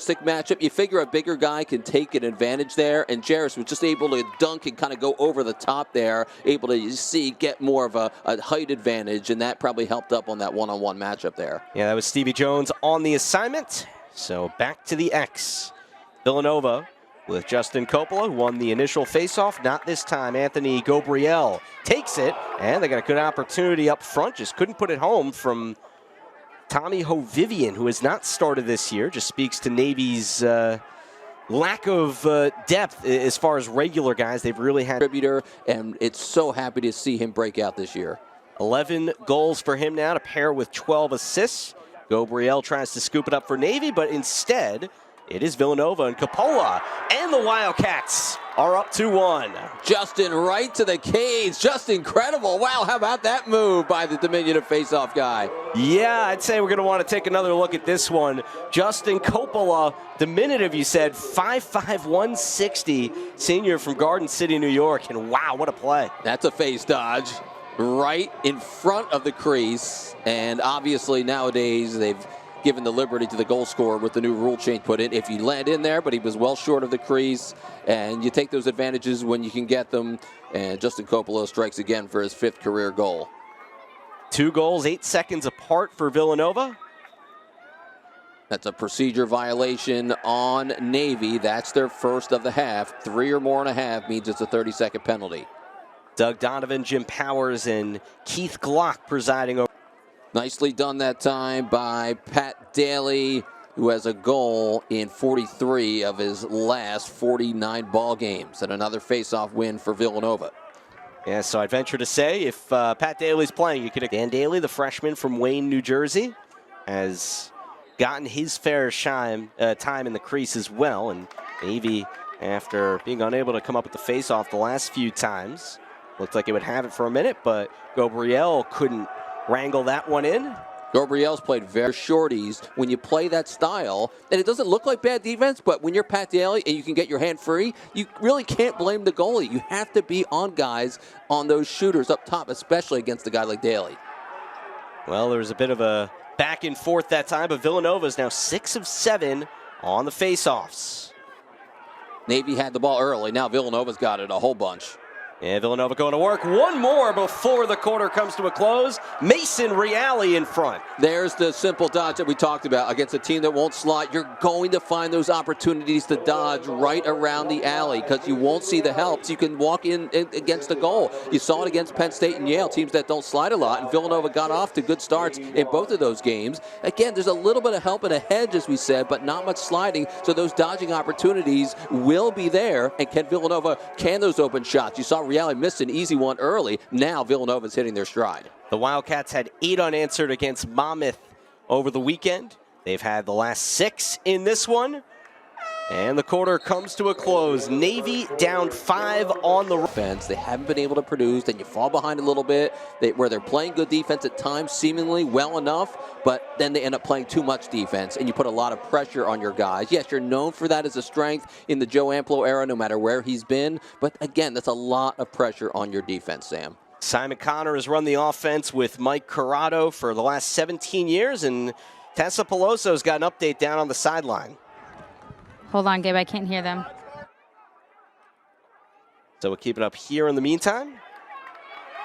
Stick matchup, you figure a bigger guy can take an advantage there, and Jarris was just able to dunk and kind of go over the top there, able to get more of a height advantage, and that probably helped up on that one-on-one matchup there. Yeah, that was Stevie Jones on the assignment. So back to the X. Villanova with Justin Coppola, who won the initial faceoff. Not this time. Anthony Gabriel takes it, and they got a good opportunity up front. Just couldn't put it home from Tommy Hovivian, who has not started this year. Just speaks to Navy's lack of depth as far as regular guys. They've really had contributor, and it's so happy to see him break out this year. 11 goals for him now to pair with 12 assists. Gabriel tries to scoop it up for Navy, but instead it is Villanova and Coppola, and the Wildcats are up 2-1. Justin right to the cage. Just incredible. Wow, how about that move by the diminutive faceoff guy? Yeah, I'd say we're going to want to take another look at this one. Justin Coppola, diminutive, you said, 5'5", 160, senior from Garden City, New York. And wow, what a play. That's a face dodge right in front of the crease. And obviously nowadays they've given the liberty to the goal scorer with the new rule change put in. If you land in there, but he was well short of the crease, and you take those advantages when you can get them. And Justin Coppola strikes again for his 5th career goal. 2 goals, 8 seconds apart for Villanova. That's a procedure violation on Navy. That's their first of the half. 3 or more and a half means it's a 30-second penalty. Doug Donovan, Jim Powers, and Keith Glock presiding over. Nicely done that time by Pat Daly, who has a goal in 43 of his last 49 ball games, and another face-off win for Villanova. Yeah, so I'd venture to say if Pat Daly's playing, you could. Dan Daly, the freshman from Wayne, New Jersey, has gotten his fair time in the crease as well. And Navy, after being unable to come up with the face-off the last few times, looked like it would have it for a minute, but Gabriel couldn't wrangle that one in. Gabriel's played very shorties. When you play that style, and it doesn't look like bad defense, but when you're Pat Daly and you can get your hand free, you really can't blame the goalie. You have to be on guys on those shooters up top, especially against a guy like Daly. Well, there was a bit of a back and forth that time, but Villanova is now 6 of 7 on the faceoffs. Navy had the ball early. Now Villanova's got it a whole bunch. And Villanova going to work. One more before the quarter comes to a close. Mason Reale in front. There's the simple dodge that we talked about. Against a team that won't slot, you're going to find those opportunities to dodge right around the alley because you won't see the help. So you can walk in against the goal. You saw it against Penn State and Yale, teams that don't slide a lot. And Villanova got off to good starts in both of those games. Again, there's a little bit of help and a hedge, as we said, but not much sliding. So those dodging opportunities will be there. And can those open shots? You saw Reale missed an easy one early. Now Villanova's hitting their stride. The Wildcats had 8 unanswered against Monmouth over the weekend. They've had the last 6 in this one. And the quarter comes to a close. Navy down 5 on the defense. They haven't been able to produce. Then you fall behind a little bit where they're playing good defense at times, seemingly well enough, but then they end up playing too much defense, and you put a lot of pressure on your guys. Yes, you're known for that as a strength in the Joe Amplo era, no matter where he's been. But again, that's a lot of pressure on your defense, Sam. Simon Connor has run the offense with Mike Corrado for the last 17 years, and Tessa Peloso's got an update down on the sideline. Hold on, Gabe, I can't hear them. So we'll keep it up here in the meantime,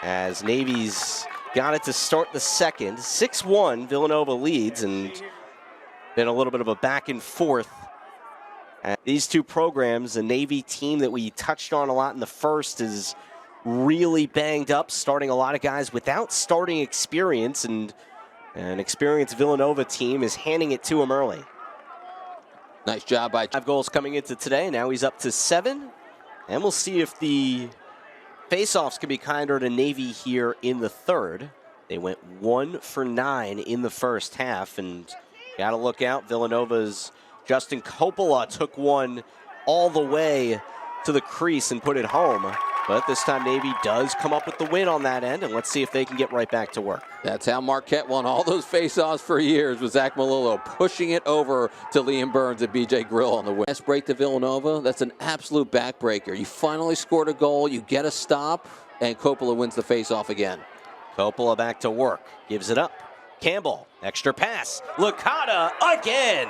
as Navy's got it to start the second. 6-1, Villanova leads, and been a little bit of a back and forth. And these two programs, the Navy team that we touched on a lot in the first, is really banged up, starting a lot of guys without starting experience, and an experienced Villanova team is handing it to him early. Nice job by 5 goals coming into today. Now he's up to 7. And we'll see if the faceoffs can be kinder to Navy here in the third. They went 1 for 9 in the first half. And got to look out. Villanova's Justin Coppola took one all the way to the crease and put it home. But this time Navy does come up with the win on that end, and let's see if they can get right back to work. That's how Marquette won all those faceoffs for years, with Zach Malillo pushing it over to Liam Burns and B.J. Grill on the win. Last break to Villanova, that's an absolute backbreaker. You finally scored a goal, you get a stop, and Coppola wins the faceoff again. Coppola back to work, gives it up. Campbell, extra pass, Licata again.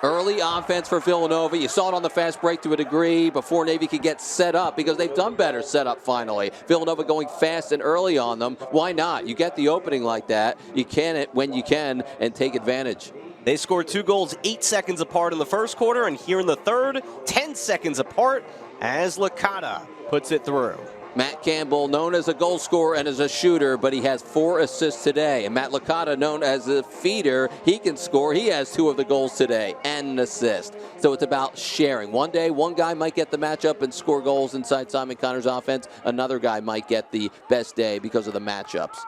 Early offense for Villanova. You saw it on the fast break to a degree before Navy could get set up because they've done better set up finally. Villanova going fast and early on them. Why not? You get the opening like that. You can it when you can and take advantage. They scored 2 goals 8 seconds apart in the first quarter, and here in the third, 10 seconds apart as Licata puts it through. Matt Campbell, known as a goal scorer and as a shooter, but he has 4 assists today. And Matt Licata, known as a feeder, he can score. He has 2 of the goals today and an assist. So it's about sharing. One day, one guy might get the matchup and score goals inside Simon Connor's offense. Another guy might get the best day because of the matchups.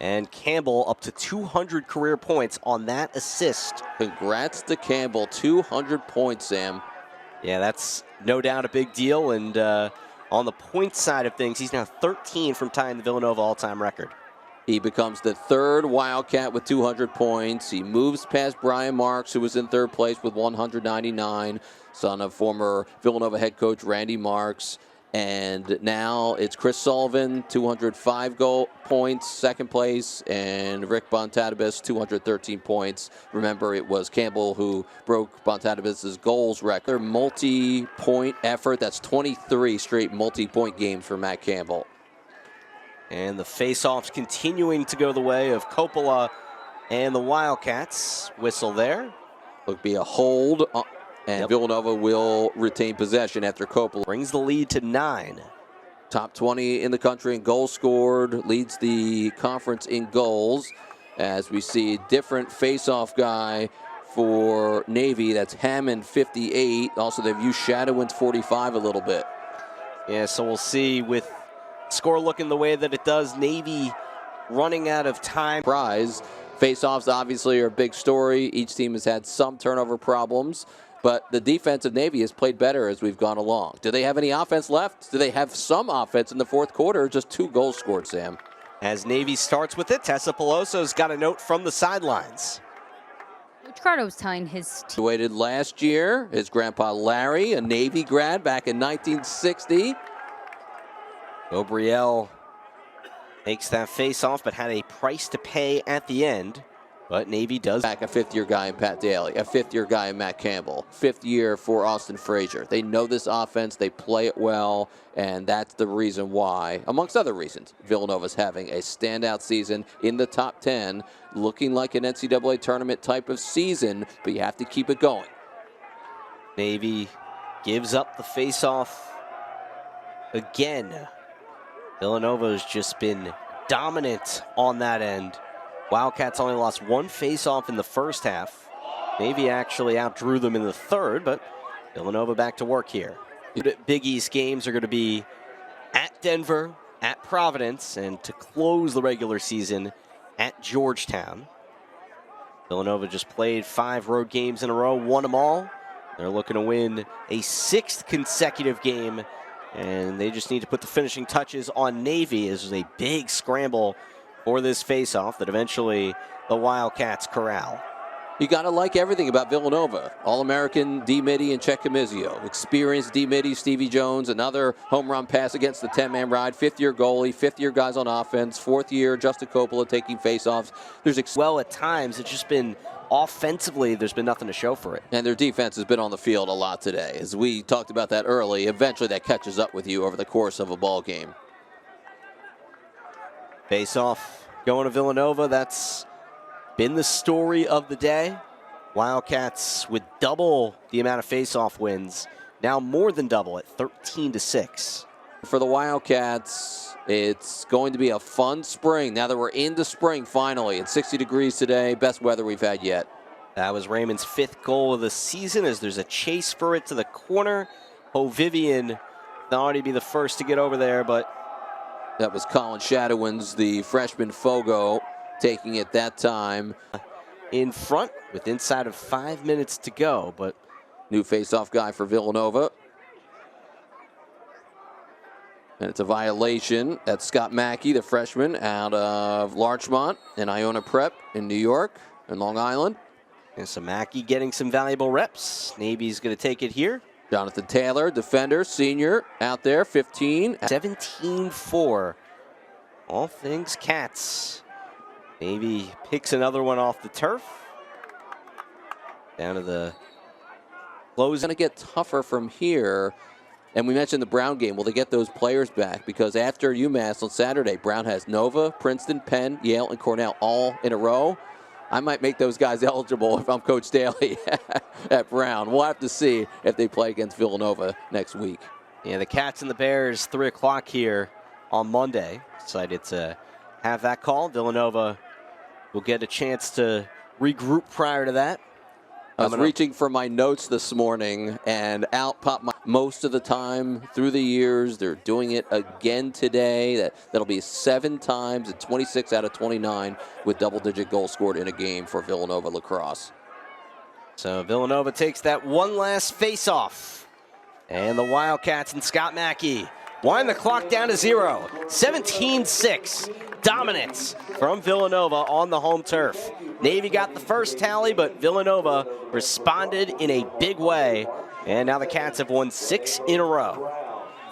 And Campbell up to 200 career points on that assist. Congrats to Campbell, 200 points, Sam. Yeah, that's no doubt a big deal. And on the point side of things, he's now 13 from tying the Villanova all-time record. He becomes the 3rd Wildcat with 200 points. He moves past Brian Marks, who was in 3rd place with 199, son of former Villanova head coach Randy Marks. And now it's Chris Sullivan, 205 points, 2nd place, and Rick Bontatibus, 213 points. Remember, it was Campbell who broke Bontatibus' goals record. Multi-point effort, that's 23 straight multi-point games for Matt Campbell. And the face-offs continuing to go the way of Coppola and the Wildcats. Whistle there. It'll be a hold. And Villanova will retain possession after Coppola brings the lead to 9. Top 20 in the country in goals scored, leads the conference in goals. As we see a different face-off guy for Navy, that's Hammond, 58. Also, they've used Shadowin's 45 a little bit. Yeah, so we'll see with score looking the way that it does, Navy running out of time. Prize. Face-offs obviously are a big story. Each team has had some turnover problems. But the defense of Navy has played better as we've gone along. Do they have any offense left? Do they have some offense in the 4th quarter? Just 2 goals scored, Sam. As Navy starts with it, Tessa Peloso's got a note from the sidelines. Ricardo was telling his team. Graduated last year. His grandpa Larry, a Navy grad back in 1960. Gabriel makes that face off, but had a price to pay at the end. But Navy does. Back a 5th-year guy in Pat Daly, a 5th-year guy in Matt Campbell, 5th year for Austin Frazier. They know this offense, they play it well, and that's the reason why, amongst other reasons, Villanova's having a standout season in the top 10, looking like an NCAA tournament type of season, but you have to keep it going. Navy gives up the face-off again. Villanova has just been dominant on that end. Wildcats only lost 1 face-off in the first half. Navy actually outdrew them in the 3rd, but Villanova back to work here. Big East games are going to be at Denver, at Providence, and to close the regular season at Georgetown. Villanova just played 5 road games in a row, won them all. They're looking to win a 6th consecutive game, and they just need to put the finishing touches on Navy. This is a big scramble for this face-off that eventually the Wildcats corral. You got to like everything about Villanova. All-American D. Mitty and Chet Camizio. Experienced D. Mitty, Stevie Jones, another home run pass against the 10-man ride. 5th-year goalie, 5th-year guys on offense. 4th year, Justin Coppola taking face-offs. Well, at times, it's just been offensively, there's been nothing to show for it. And their defense has been on the field a lot today. As we talked about that early, eventually that catches up with you over the course of a ball game. Face-off going to Villanova. That's been the story of the day. Wildcats with double the amount of face-off wins. Now more than double at 13-6. For the Wildcats, it's going to be a fun spring. Now that we're into spring finally. It's 60 degrees today. Best weather we've had yet. That was Raymond's 5th goal of the season as there's a chase for it to the corner. Vivian thought he'd be the first to get over there, but that was Colin Shadowins, the freshman Fogo, taking it that time. In front with inside of 5 minutes to go, but new face-off guy for Villanova. And it's a violation. That's Scott Mackey, the freshman out of Larchmont and Iona Prep in New York and Long Island. And so Mackey getting some valuable reps. Navy's going to take it here. Jonathan Taylor, defender, senior, out there, 15. 17-4. All things Cats. Navy picks another one off the turf. Down to the It's going to get tougher from here. And we mentioned the Brown game. Will they get those players back? Because after UMass on Saturday, Brown has Nova, Princeton, Penn, Yale, and Cornell all in a row. I might make those guys eligible if I'm Coach Daly at Brown. We'll have to see if they play against Villanova next week. Yeah, the Cats and the Bears, 3 o'clock here on Monday. Excited to have that call. Villanova will get a chance to regroup prior to that. I was reaching for my notes this morning, and out popped most of the time through the years. They're doing it again today. That'll be 7 times and 26 out of 29 with double-digit goals scored in a game for Villanova lacrosse. So Villanova takes that one last face-off. And the Wildcats and Scott Mackey wind the clock down to 0. 17-6. Dominance from Villanova on the home turf. Navy got the first tally, but Villanova responded in a big way. And now the Cats have won 6 in a row.